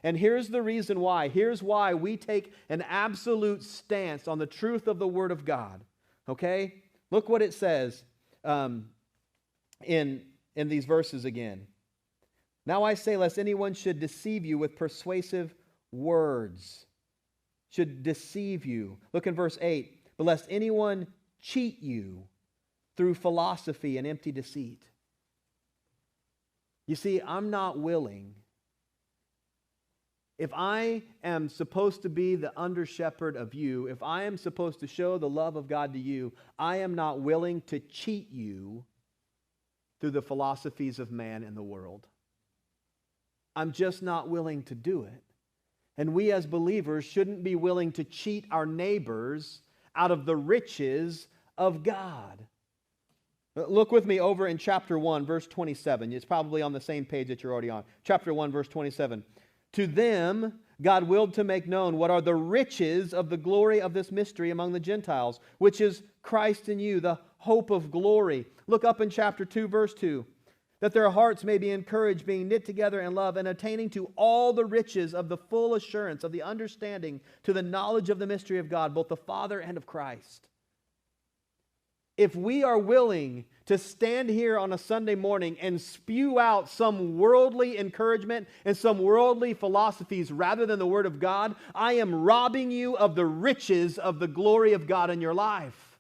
And here's the reason why. Here's why we take an absolute stance on the truth of the Word of God. Okay? Look what it says in these verses again. Now I say, lest anyone should deceive you with persuasive words. Should deceive you. Look in verse 8. But lest anyone cheat you through philosophy and empty deceit. You see, I'm not willing. If I am supposed to be the under shepherd of you, if I am supposed to show the love of God to you, I am not willing to cheat you through the philosophies of man and the world. I'm just not willing to do it. And we as believers shouldn't be willing to cheat our neighbors out of the riches of God. Look with me over in chapter 1, verse 27. It's probably on the same page that you're already on. Chapter 1, verse 27. To them God willed to make known what are the riches of the glory of this mystery among the Gentiles, which is Christ in you, the hope of glory. Look up in chapter 2, verse 2. That their hearts may be encouraged, being knit together in love, and attaining to all the riches of the full assurance of the understanding, to the knowledge of the mystery of God, both the Father and of Christ. If we are willing to stand here on a Sunday morning and spew out some worldly encouragement and some worldly philosophies rather than the Word of God, I am robbing you of the riches of the glory of God in your life.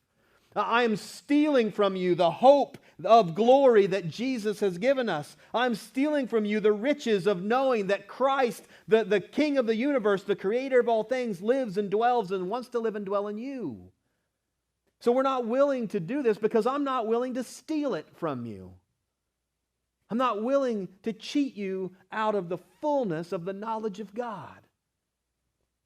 I am stealing from you the hope of glory that Jesus has given us. I'm stealing from you the riches of knowing that Christ, the King of the universe, the Creator of all things, lives and dwells and wants to live and dwell in you. So we're not willing to do this because I'm not willing to steal it from you. I'm not willing to cheat you out of the fullness of the knowledge of God.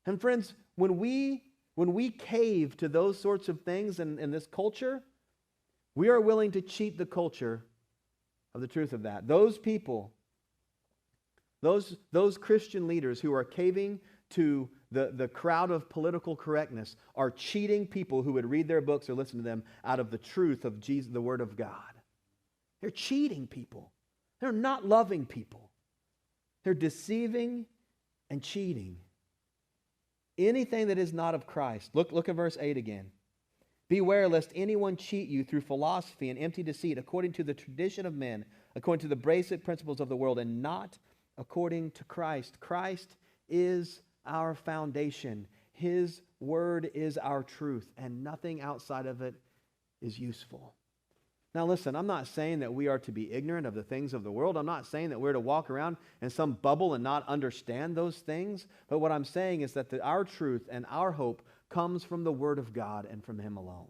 And friends, when we cave to those sorts of things in this culture, we are willing to cheat the culture of the truth of that. Those people, those Christian leaders who are caving to the crowd of political correctness are cheating people who would read their books or listen to them out of the truth of Jesus, the Word of God. They're cheating people. They're not loving people. They're deceiving and cheating. Anything that is not of Christ. Look at verse 8 again. Beware lest anyone cheat you through philosophy and empty deceit, according to the tradition of men, according to the basic principles of the world, and not according to Christ. Christ is our foundation. His word is our truth, and nothing outside of it is useful. Now listen, I'm not saying that we are to be ignorant of the things of the world. I'm not saying that we're to walk around in some bubble and not understand those things. But what I'm saying is that our truth and our hope comes from the Word of God and from Him alone.